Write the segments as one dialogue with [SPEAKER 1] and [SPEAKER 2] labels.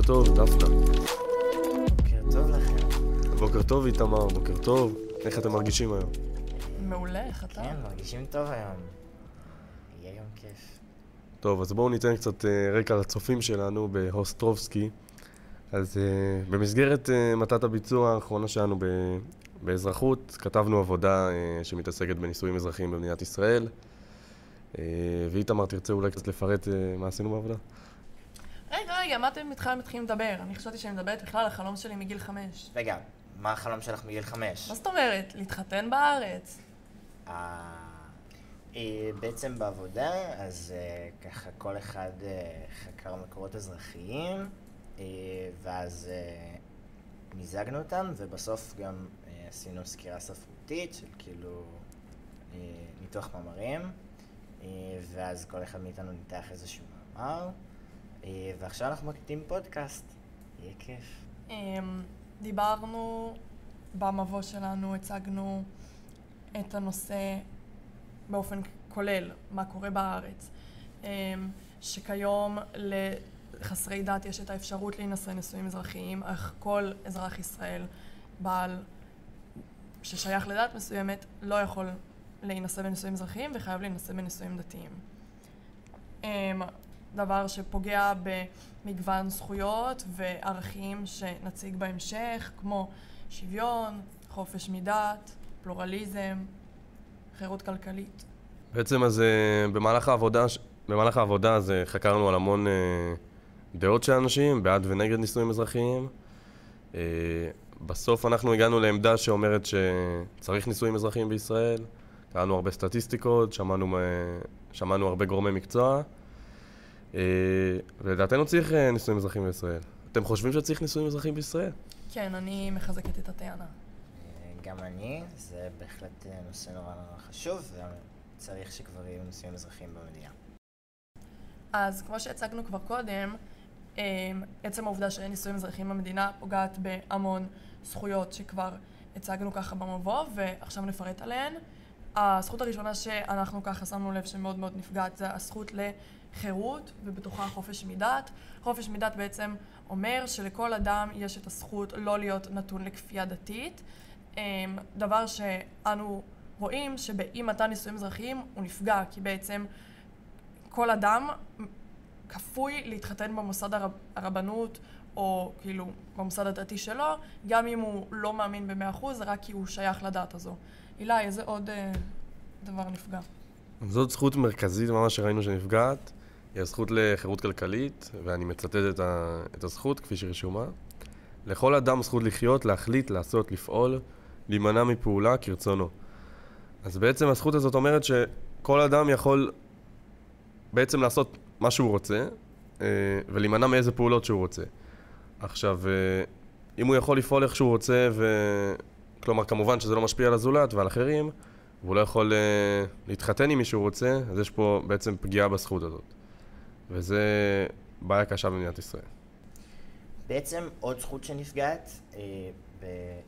[SPEAKER 1] טוב, דפנה.
[SPEAKER 2] בוקר טוב לכם.
[SPEAKER 1] בוקר טוב, איתמר, בוקר טוב. איך אתם מרגישים היום?
[SPEAKER 3] מעולה, איך אתה?
[SPEAKER 2] כן, מרגישים טוב היום. יהיה יום כיף.
[SPEAKER 1] טוב, אז בואו ניתן קצת רקע לצופים שלנו בהוסטרובסקי. אז במסגרת מטת הביצוע האחרונה שלנו באזרחות, כתבנו עבודה שמתעסקת בניסויים אזרחיים במדינת ישראל. ואיתמר, תרצה אולי קצת לפרט מה עשינו בעבודה?
[SPEAKER 3] רגע, מה אתם מתחילים לדבר? אני חשבתי שאני מדברת בכלל על החלום שלי מגיל 5.
[SPEAKER 2] רגע, מה החלום שלך מגיל 5?
[SPEAKER 3] מה זאת אומרת? להתחתן בארץ.
[SPEAKER 2] בעצם בעבודה, אז ככה כל אחד חקר מקורות אזרחיים, ואז מיזגנו אותם, ובסוף גם עשינו סקירה ספרותית של כאילו ניתוח מאמרים, ואז כל אחד מאיתנו ניתח איזשהו מאמר, ועכשיו אנחנו מקליטים פודקאסט. יהיה כיף.
[SPEAKER 3] דיברנו במבוא שלנו, הצגנו את הנושא באופן כולל, מה קורה בארץ. שכיום לחסרי דת יש את האפשרות להינשא נישואים אזרחיים, אך כל אזרח ישראל בעל ששייך לדת מסוימת לא יכול להינשא בנישואים אזרחיים וחייב להינשא בנישואים דתיים. דבר שפוגע במגוון זכויות וערכים שנציג בהמשך, כמו שוויון, חופש מדת, פלורליזם, חירות כלכלית.
[SPEAKER 1] בעצם אז במהלך העבודה אז חקרנו על המון דעות של אנשים, בעד ונגד נישואים אזרחיים. בסוף אנחנו הגענו לעמדה שאומרת שצריך נישואים אזרחיים בישראל. קראנו הרבה סטטיסטיקות, שמענו הרבה גורמי מקצוע. ולדעתנו צריך נישואים אזרחיים בישראל. אתם חושבים שצריך נישואים אזרחיים בישראל?
[SPEAKER 3] כן, אני מחזקת את הטענה.
[SPEAKER 2] גם אני, זה בהחלט נושא נורא חשוב, וצריך שכבר יהיו נישואים אזרחיים במדינה.
[SPEAKER 3] אז כמו שהצגנו כבר קודם, עצם העובדה שאין נישואים אזרחיים במדינה פוגעת בהמון זכויות שכבר הצגנו ככה במבוא, ועכשיו נפרט עליהן. הזכות הראשונה שאנחנו ככה שמנו לב שמאוד מאוד נפגעת זה הזכות לחירות, ובתוכה חופש מדת. חופש מדת בעצם אומר שלכל אדם יש את הזכות לא להיות נתון לכפייה דתית, דבר שאנו רואים שבאי מתן נישואים אזרחיים הוא נפגע, כי בעצם כל אדם כפוי להתחתן במוסד הרבנות או כאילו במוסד הדתי שלו, גם אם הוא לא מאמין ב100%, רק כי הוא שייך לדת הזו. אילי, איזה עוד דבר נפגע?
[SPEAKER 1] זאת זכות מרכזית ממש שראינו שנפגעת, היא הזכות לחירות כלכלית, ואני מצטט את הזכות כפי שרשומה. לכל אדם זכות לחיות, להחליט, לעשות, לפעול, להימנע מפעולה כרצונו. אז בעצם הזכות הזאת אומרת שכל אדם יכול בעצם לעשות מה שהוא רוצה, ולהימנע מאיזה פעולות שהוא רוצה. עכשיו, אם הוא יכול לפעול איך שהוא רוצה, כלומר, כמובן שזה לא משפיע על הזולת ועל אחרים, והוא לא יכול להתחתן עם מי שהוא רוצה, אז יש פה בעצם פגיעה בזכות הזאת. וזה בעיה קשה במדינת ישראל.
[SPEAKER 2] בעצם עוד זכות שנפגעת,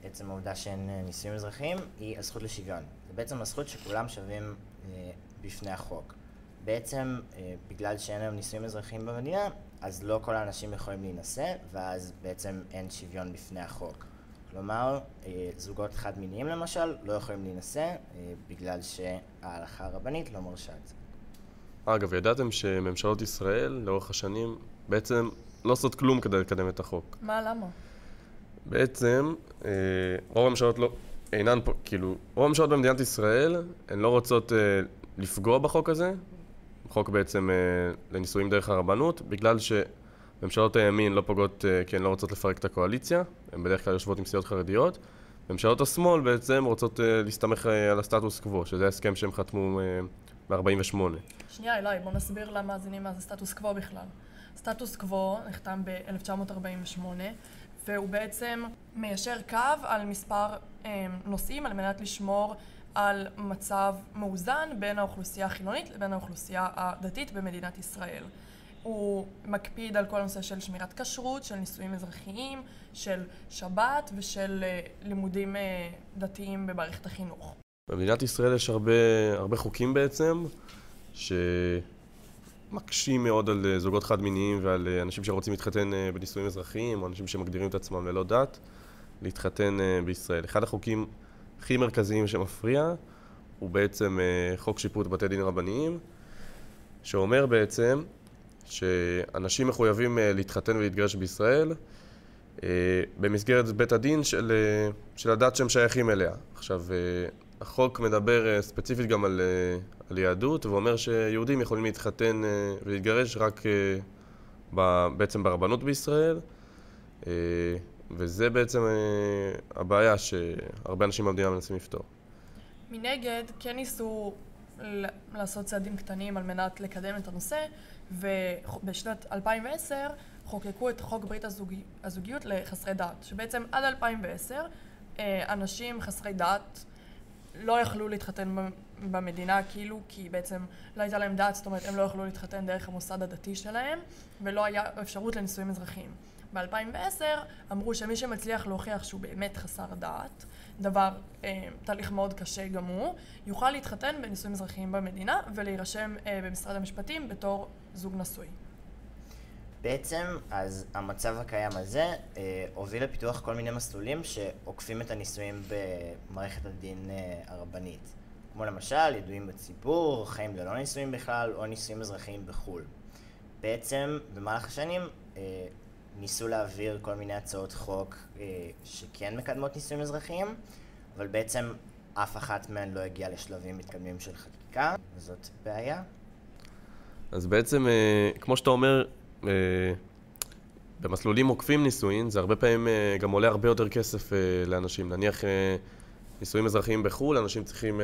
[SPEAKER 2] בעצם העובדה שאין נישואים אזרחיים, היא הזכות לשוויון. זה בעצם הזכות שכולם שווים בפני החוק. בעצם בגלל שאין היום נישואים אזרחיים במדינה, אז לא כל האנשים יכולים להינשא, ואז בעצם אין שוויון בפני החוק. כלומר, זוגות חד מיניים למשל לא יכולים להינשא בגלל שההלכה הרבנית לא מרשה את זה.
[SPEAKER 1] אגב, ידעתם שממשלות ישראל לאורך השנים בעצם לא עושות כלום כדי לקדם את החוק.
[SPEAKER 3] מה, למה?
[SPEAKER 1] בעצם רוב הממשלות לא, רוב הממשלות במדינת ישראל הן לא רוצות לפגוע בחוק הזה, חוק בעצם לנישואים דרך הרבנות, בגלל שממשלות הימין לא פוגעות כי הן לא רוצות לפרק את הקואליציה, הן בדרך כלל יושבות עם סיעות חרדיות. ממשלות השמאל בעצם רוצות להסתמך על הסטטוס קוו, שזה ההסכם שהם חתמו ב-48.
[SPEAKER 3] שנייה, אילי, בוא נסביר למאזינים מה זה סטטוס קוו בכלל. סטטוס קוו נחתם ב-1948, והוא בעצם מיישר קו על מספר נושאים על מנת לשמור על מצב מאוזן בין האוכלוסייה החילונית לבין האוכלוסייה הדתית במדינת ישראל. הוא מקפיד על כל הנושא של שמירת כשרות, של נישואים אזרחיים, של שבת ושל לימודים דתיים במערכת החינוך.
[SPEAKER 1] במדינת ישראל יש הרבה חוקים בעצם, מקשים מאוד על זוגות חד-מיניים ועל אנשים שרוצים להתחתן בנישואים אזרחיים, או אנשים שמגדירים את עצמם ללא דת, להתחתן בישראל. אחד החוקים הכי מרכזיים שמפריע הוא בעצם חוק שיפוט בתי דין רבניים, שאומר בעצם שאנשים מחויבים להתחתן ולהתגרש בישראל במסגרת בית הדין של הדת שהם שייכים אליה. עכשיו, החוק מדבר ספציפית גם על יהדות, ואומר שיהודים יכולים להתחתן ולהתגרש רק בעצם ברבנות בישראל, וזה בעצם הבעיה שהרבה אנשים במדינה מנסים לפתור. מנגד,
[SPEAKER 3] כן ניסו לעשות צעדים קטנים על מנת לקדם את הנושא, ובשנת 2010 חוקקו את חוק ברית הזוגיות לחסרי דת, שבעצם עד 2010 אנשים חסרי דת לא יכלו להתחתן במדינה, כאילו, כי בעצם לא הייתה להם דת, זאת אומרת, הם לא יכלו להתחתן דרך המוסד הדתי שלהם, ולא היה אפשרות לנישואים אזרחיים. ב-2010 אמרו שמי שמצליח להוכיח שהוא באמת חסר דת, תהליך מאוד קשה גם הוא, יוכל להתחתן בנישואים אזרחיים במדינה ולהירשם במשרד המשפטים בתור זוג נשוי.
[SPEAKER 2] בעצם, אז המצב הקיים הזה הוביל לפיתוח כל מיני מסלולים שעוקפים את הנישואים במערכת הדין הרבנית. כמו למשל, ידועים בציבור, חיים ללא נישואים בכלל, או נישואים אזרחיים בחו"ל. בעצם, במהלך השנים ניסו להעביר כל מיני הצעות חוק שכן מקדמות נישואים אזרחיים, אבל בעצם אף אחת מהן לא הגיעה לשלבים מתקדמים של חקיקה, וזאת בעיה.
[SPEAKER 1] אז בעצם, כמו שאתה אומר, במסלולים עוקפים נישואין, זה הרבה פעמים גם עולה הרבה יותר כסף לאנשים. נניח נישואים אזרחיים בחו"ל, אנשים צריכים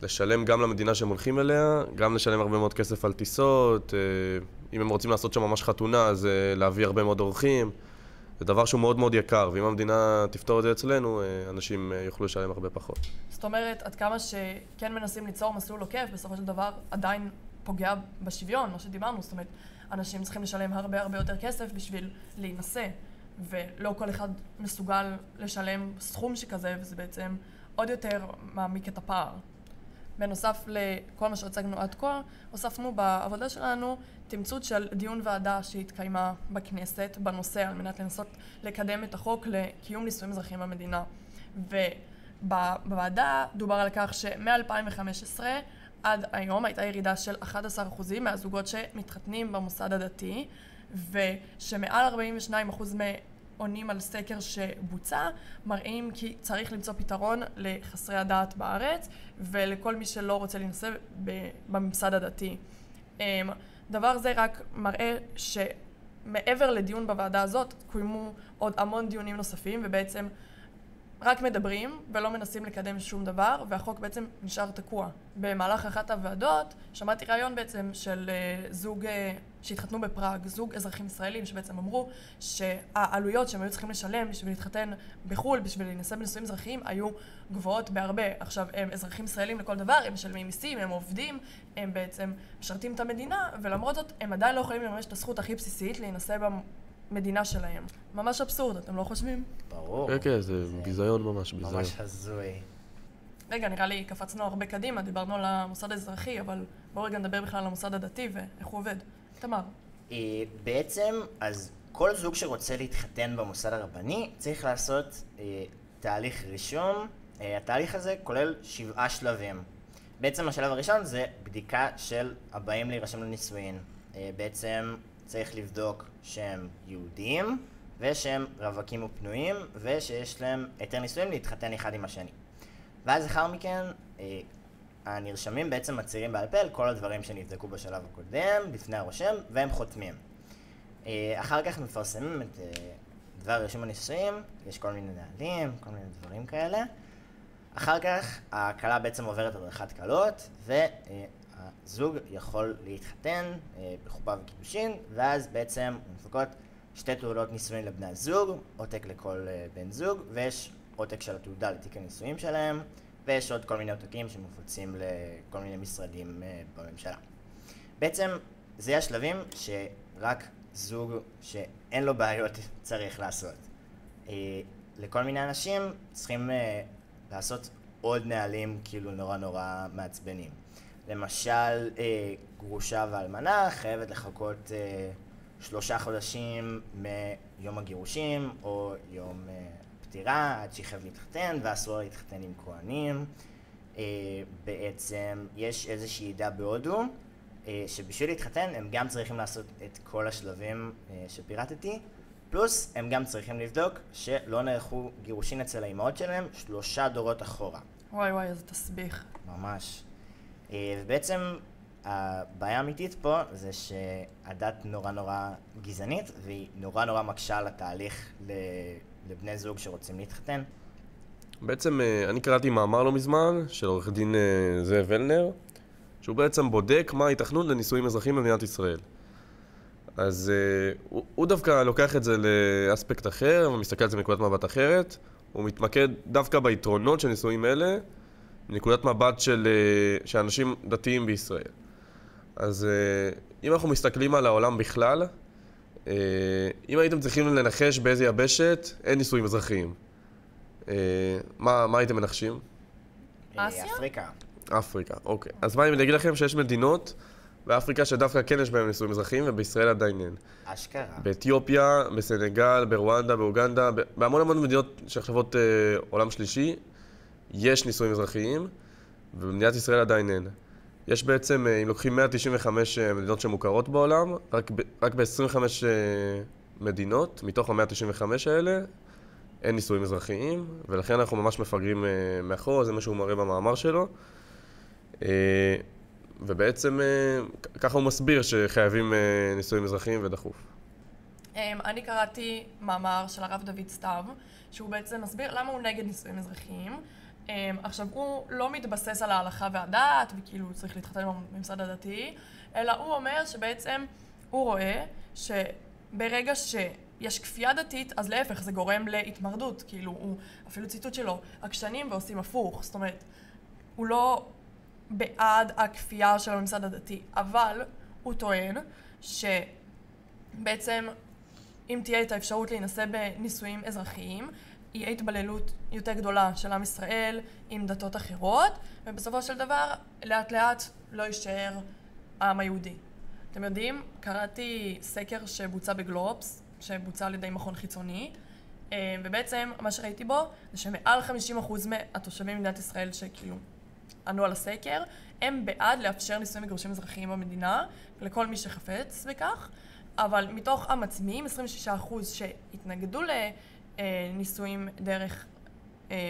[SPEAKER 1] לשלם גם למדינה שהם הולכים אליה, גם לשלם הרבה מאוד כסף על טיסות, אם הם רוצים לעשות שם ממש חתונה, אז להביא הרבה מאוד אורחים. זה דבר שהוא מאוד מאוד יקר, ואם המדינה תפתור את זה אצלנו, אנשים יוכלו לשלם הרבה פחות.
[SPEAKER 3] זאת אומרת, עד כמה שכן מנסים ליצור מסלול עוקף, בסופו של דבר עדיין פוגע בשוויון, מה שדיברנו, זאת אומרת, אנשים צריכים לשלם הרבה יותר כסף בשביל להינשא, ולא כל אחד מסוגל לשלם סכום שכזה, וזה בעצם עוד יותר מעמיק את הפער. בנוסף לכל מה שהצגנו עד כה, הוספנו בעבודה שלנו תמצות של דיון ועדה שהתקיימה בכנסת בנושא על מנת לנסות לקדם את החוק לקיום נישואים אזרחיים במדינה. ובוועדה דובר על כך שמ-2015 עד היום הייתה ירידה של 11% מהזוגות שמתחתנים במוסד הדתי, ושמעל 42% עונים על סקר שבוצע, מראים כי צריך למצוא פתרון לחסרי הדעת בארץ ולכל מי שלא רוצה להינשא בממסד הדתי. דבר זה רק מראה שמעבר לדיון בוועדה הזאת, קוימו עוד המון דיונים נוספים, ובעצם רק מדברים ולא מנסים לקדם שום דבר, והחוק בעצם נשאר תקוע. במהלך אחת הוועדות שמעתי רעיון בעצם של זוג שהתחתנו בפראג, זוג אזרחים ישראלים שבעצם אמרו שהעלויות שהם היו צריכים לשלם בשביל להתחתן בחו"ל, בשביל להינשא בנישואים אזרחיים, היו גבוהות בהרבה. עכשיו, הם אזרחים ישראלים לכל דבר, הם משלמים מיסים, הם עובדים, הם בעצם משרתים את המדינה, ולמרות זאת הם עדיין לא יכולים לממש את הזכות הכי בסיסית להינשא מדינה שלהם. ממש אבסורד, אתם לא חושבים?
[SPEAKER 2] ברור.
[SPEAKER 1] כן, זה ביזיון ממש, ביזיון.
[SPEAKER 2] ממש הזוי.
[SPEAKER 3] רגע, נראה לי קפצנו הרבה קדימה, דיברנו על המוסד האזרחי, אבל בואו רגע נדבר בכלל על המוסד הדתי ואיך הוא עובד. תמר.
[SPEAKER 2] בעצם, אז כל זוג שרוצה להתחתן במוסד הרבני צריך לעשות תהליך רישום. התהליך הזה כולל 7 שלבים. בעצם השלב הראשון זה בדיקה של הבאים להירשם לנישואין. בעצם צריך לבדוק שהם יהודים ושהם רווקים ופנויים ושיש להם היתר נישואים להתחתן אחד עם השני. ואז אחר מכן הנרשמים בעצם מצהירים בעל פה על כל הדברים שנבדקו בשלב הקודם לפני הרושם והם חותמים. אחר כך מפרסמים את דבר רישום הנישואים, יש כל מיני נהלים, כל מיני דברים כאלה. אחר כך הכלה בעצם עוברת הדרכת כלות והזוג יכול להתחתן בחופה וקידושין, ואז בעצם מונפקות 2 תעודות נישואין לבני הזוג, עותק לכל בן זוג, ויש עותק של התעודה לתיק הנישואין שלהם, ויש עוד כל מיני עותקים שמופצים לכל מיני משרדים בממשלה. בעצם זה השלבים שרק זוג שאין לו בעיות צריך לעשות. לכל מיני אנשים צריכים לעשות עוד נהלים כאילו נורא מעצבנים. למשל, גרושה ואלמנה חייבת לחכות 3 חודשים מיום הגירושים או יום פטירה עד שהיא חייבת להתחתן, ואסור להתחתן עם כהנים. בעצם יש איזושהי עדה בהודו שבשביל להתחתן הם גם צריכים לעשות את כל השלבים שפירטתי, פלוס הם גם צריכים לבדוק שלא נערכו גירושין אצל האימהות שלהם 3 דורות אחורה.
[SPEAKER 3] וואי, איזה תסביך.
[SPEAKER 2] ממש. ובעצם הבעיה האמיתית פה זה שהדת נורא גזענית, והיא נורא מקשה על התהליך לבני זוג שרוצים להתחתן.
[SPEAKER 1] בעצם אני קראתי מאמר לא מזמן של עורך דין זאב ולנר, שהוא בעצם בודק מה ההיתכנות לנישואים אזרחיים במדינת ישראל. אז הוא דווקא לוקח את זה לאספקט אחר, ומסתכל על זה מנקודת מבט אחרת. הוא מתמקד דווקא ביתרונות של נישואים אלה, מנקודת מבט של אנשים דתיים בישראל. אז אם אנחנו מסתכלים על העולם בכלל, אם הייתם צריכים לנחש באיזה יבשת, אין נישואים אזרחיים. מה הייתם מנחשים?
[SPEAKER 3] אסיה?
[SPEAKER 2] אפריקה.
[SPEAKER 1] אוקיי. אז מה אני אגיד לכם שיש מדינות באפריקה שדווקא כן יש בהם נישואים אזרחיים, ובישראל עדיין אין.
[SPEAKER 2] אשכרה.
[SPEAKER 1] באתיופיה, בסנגל, ברואנדה, באוגנדה, בהמון מדינות שנחשבות עולם שלישי, יש נישואים אזרחיים, ובמדינת ישראל עדיין אין. יש בעצם, אם לוקחים 195 מדינות שמוכרות בעולם, רק ב-25 מדינות, מתוך ה-195 האלה, אין נישואים אזרחיים, ולכן אנחנו ממש מפגרים מאחור, זה מה שהוא מראה במאמר שלו. ובעצם ככה הוא מסביר שחייבים נישואים אזרחיים ודחוף.
[SPEAKER 3] אני קראתי מאמר של הרב דוד סתיו, שהוא בעצם מסביר למה הוא נגד נישואים אזרחיים. עכשיו, הוא לא מתבסס על ההלכה והדת, וכאילו צריך להתחתן בממסד הדתי, אלא הוא אומר שבעצם הוא רואה שברגע שיש כפייה דתית, אז להפך, זה גורם להתמרדות. כאילו, הוא, אפילו ציטוט שלו, עקשנים ועושים הפוך. זאת אומרת, הוא לא בעד הכפייה של הממסד הדתי, אבל הוא טוען שבעצם אם תהיה את האפשרות להינשא בנישואים אזרחיים, יהיה התבללות יותר גדולה של עם ישראל עם דתות אחרות, ובסופו של דבר לאט לאט לא יישאר העם היהודי. אתם יודעים, קראתי סקר שבוצע בגלובס, שבוצע על ידי מכון חיצוני, ובעצם מה שראיתי בו זה שמעל 50% מהתושבים במדינת ישראל שכאילו ענו על הסקר, הם בעד לאפשר נישואים וגירושים אזרחיים במדינה לכל מי שחפץ בכך, אבל מתוך המצביעים 26% שהתנגדו לנישואים דרך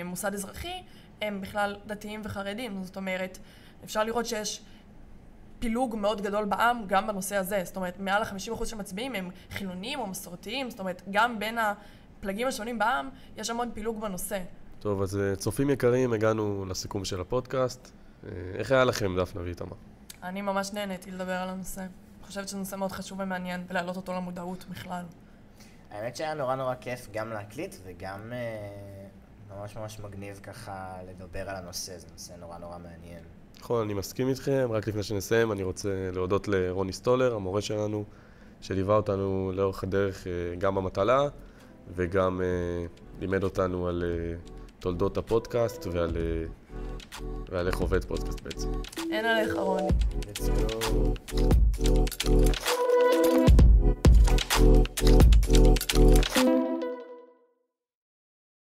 [SPEAKER 3] מוסד אזרחי הם בכלל דתיים וחרדים. זאת אומרת, אפשר לראות שיש פילוג מאוד גדול בעם גם בנושא הזה. זאת אומרת, מעל 50% שמצביעים הם חילונים או מסורתיים. זאת אומרת, גם בין הפלגים השונים בעם יש המון פילוג בנושא.
[SPEAKER 1] טוב, אז צופים יקרים, הגענו לסיכום של הפודקאסט. איך היה לכם, דפנה ואיתמר?
[SPEAKER 3] אני ממש נהניתי לדבר על הנושא. אני חושבת שזה נושא מאוד חשוב ומעניין, ולהעלות אותו למודעות בכלל.
[SPEAKER 2] האמת שהיה נורא כיף גם להקליט, וגם ממש מגניב ככה לדבר על הנושא. זה נושא נורא מעניין.
[SPEAKER 1] נכון, אני מסכים איתכם. רק לפני שנסיים, אני רוצה להודות לרוני סטולר, המורה שלנו, שליווה אותנו לאורך הדרך גם במטלה, וגם לימד אותנו על תולדות הפודקאסט ועל איך עובד פודקאסט בעצם.
[SPEAKER 3] אין עליך, רוני.
[SPEAKER 2] Let's go.